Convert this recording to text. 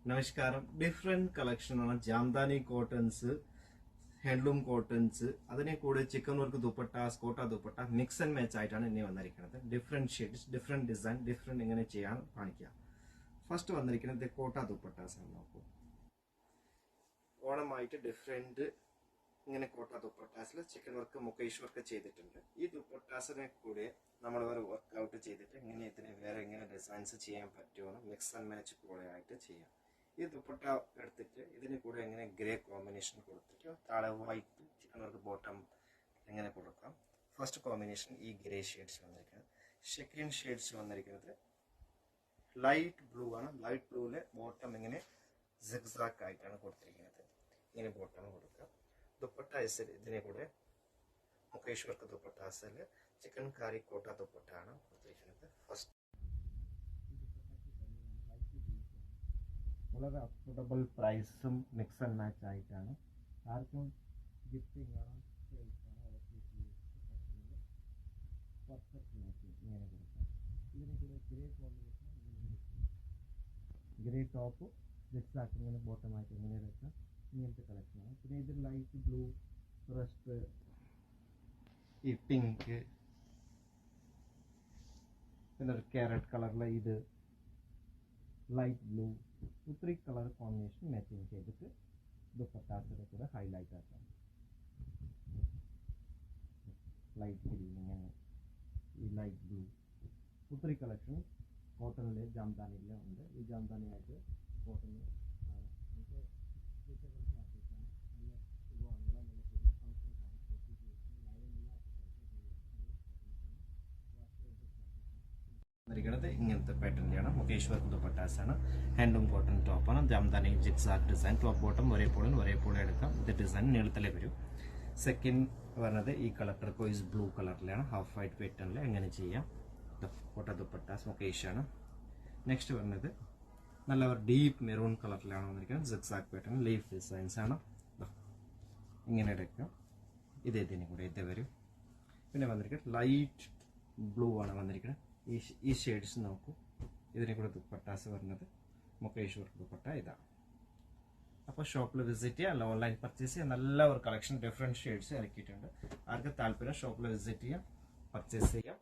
നമസ്കാരം. ഡിഫറെന്റ് കളക്ഷനാണ് Jamdani cottons, handloom cottons, അതിനെ കൂടെ ചിക്കൻ വർക്ക് ദുപ്പട്ട, സ്കോട്ട ദുപ്പട്ട മിക്സ് ആൻഡ് മാച്ച് ആയിട്ടാണ് ഇനി വന്നിരിക്കുന്നത്. Different shades, different design, different ഇങ്ങനെ ചെയ്യാൻ കാണിക്കുക. ഫസ്റ്റ് വന്നിരിക്കുന്നത് കോട്ട ദുപ്പട്ടാസ് ആണ്. നോക്കൂ, ഓണമായിട്ട് ഡിഫറെന്റ് ഇങ്ങനെ കോട്ട ദുപ്പട്ടാസിൽ ചിക്കൻ വർക്ക്, മുക്കേഷ് വർക്ക് ചെയ്തിട്ടുണ്ട്. ഈ ദുപ്പട്ടാസിനെ കൂടെ നമ്മൾ വേറെ വർക്ക്ഔട്ട് ചെയ്തിട്ട് ഇങ്ങനെ ഇതിന് വേറെ ഇങ്ങനെ ഡിസൈൻസ് ചെയ്യാൻ പറ്റുമോ, മിക്സ് ആൻഡ് മാച്ച് കൂടെ ആയിട്ട് ചെയ്യാം. ഈ ദുപ്പട്ട എടുത്തിട്ട് ഇതിന് കൂടെ എങ്ങനെ ഗ്രേ കോമ്പിനേഷൻ കൊടുത്തിട്ട് താഴെ വൈറ്റ് ചിക്കൻ വർക്ക് ബോട്ടം എങ്ങനെ കൊടുക്കാം. ഫസ്റ്റ് കോമ്പിനേഷൻ ഈ ഗ്രേ ഷെയ്ഡ്സ് വന്നിരിക്കുന്നത്. സെക്കൻഡ് ഷെയ്ഡ്സ് വന്നിരിക്കുന്നത് ലൈറ്റ് ബ്ലൂ ആണ്. ലൈറ്റ് ബ്ലൂവിലെ ബോട്ടം ഇങ്ങനെ സിഗ്സാക്ക് ആയിട്ടാണ് കൊടുത്തിരിക്കുന്നത്. ഇങ്ങനെ ബോട്ടം കൊടുക്കുക. ദുപ്പട്ട ഇതിനെ കൂടെ മുക്കേഷ് വർക്ക് ദുപ്പട്ടാസിൽ ചിക്കൻ കാരി കോട്ട ദുപ്പട്ട ആണ് കൊടുത്തിരിക്കുന്നത്. ഫസ്റ്റ് വളരെ അഫോർഡബിൾ പ്രൈസും മിക്സ് ആൻഡ് മാച്ച് ആയിട്ടാണ്. ആർക്കും ഗിഫ്റ്റിംഗ് ആണ്, പെർഫെക്റ്റ് മാച്ചിങ് ഇങ്ങനെ കൊടുക്കാം. ഇതിനെ കൂടെ ഗ്രേ കോമ്പിനേഷൻ, ഗ്രേ ടോപ്പ് സിക്സാക്ക് ഇങ്ങനെ ബോട്ടമായിട്ട് ഇങ്ങനെ വെക്കാം. ഇങ്ങനത്തെ കളക്ഷനാണ്. പിന്നെ ഇത് ലൈറ്റ് ബ്ലൂ, റസ്റ്റ്, ഈ പിങ്ക്, പിന്നെ ഒരു ക്യാരറ്റ് കളറിലെ ഇത് ലൈറ്റ് ബ്ലൂ, ഇത്രയും കളർ കോമ്പിനേഷൻ മാച്ചിങ് ചെയ്തിട്ട് ദുപ്പട്ടാസിനെ കൂടെ ഹൈലൈറ്റ് ആക്കാം. ലൈറ്റ് ഗ്രീൻ, ഇങ്ങനെ ഈ ലൈറ്റ് ബ്ലൂ, ഇത്രയും കളക്ഷൻ കോട്ടണിലെ ജാംദാനിയിലെ ഉണ്ട്. ഈ ജാംദാനിയായിട്ട് കോട്ടണിൽ ഇങ്ങനത്തെ പാറ്റേണിലാണ്. മുക്കേഷ് വർക്ക് ദുപ്പട്ടാസാണ്. ഹാൻഡ്ലൂം കോട്ടൺ ടോപ്പാണ്. ജാംദാനി ജിഗ്സാഗ് ഡിസൈൻ. ടോപ്പ് ബോട്ടം ഒരേപോലെ എടുക്കാം. ഇത് ഡിസൈൻ നീളത്തിലേ വരും. സെക്കൻഡ് പറഞ്ഞത് ഈ കളർ ടർക്കോയിസ് ബ്ലൂ കളറിലാണ്. ഹാഫ് വൈറ്റ് പാറ്റേണിൽ എങ്ങനെ ചെയ്യാം. കോട്ട ദുപ്പട്ടാസ് മുക്കേഷാണ്. നെക്സ്റ്റ് പറഞ്ഞത് നല്ല ഡീപ്പ് മെറൂൺ കളറിലാണ് വന്നിരിക്കുന്നത്. ജിഗ്സാഗ് പാറ്റേൺ ലീഫ് ഡിസൈൻസ് ആണ്. ഇങ്ങനെ എടുക്കാം. ഇതിന് കൂടെ ഇത് വരും. പിന്നെ വന്നിരിക്കുന്നത് ലൈറ്റ് ബ്ലൂ ആണ് വന്നിരിക്കുന്നത്. ഈ ഷെയ്ഡ്സ് നോക്കൂ. ഇതിനെ കൂടെ ദുപ്പട്ടാസ് വരുന്നത് മുക്കേഷ് വർക്ക് ദുപ്പട്ട ഇതാണ്. അപ്പോൾ ഷോപ്പിൽ വിസിറ്റ് ചെയ്യുക, അല്ല ഓൺലൈൻ പർച്ചേസ് ചെയ്യുക. നല്ല ഒരു കളക്ഷൻ ഡിഫറെൻറ്റ് ഷെയ്ഡ്സ് ഇറക്കിയിട്ടുണ്ട്. ആർക്ക് താല്പര്യം ഷോപ്പിൽ വിസിറ്റ് ചെയ്യാം, പർച്ചേസ് ചെയ്യാം.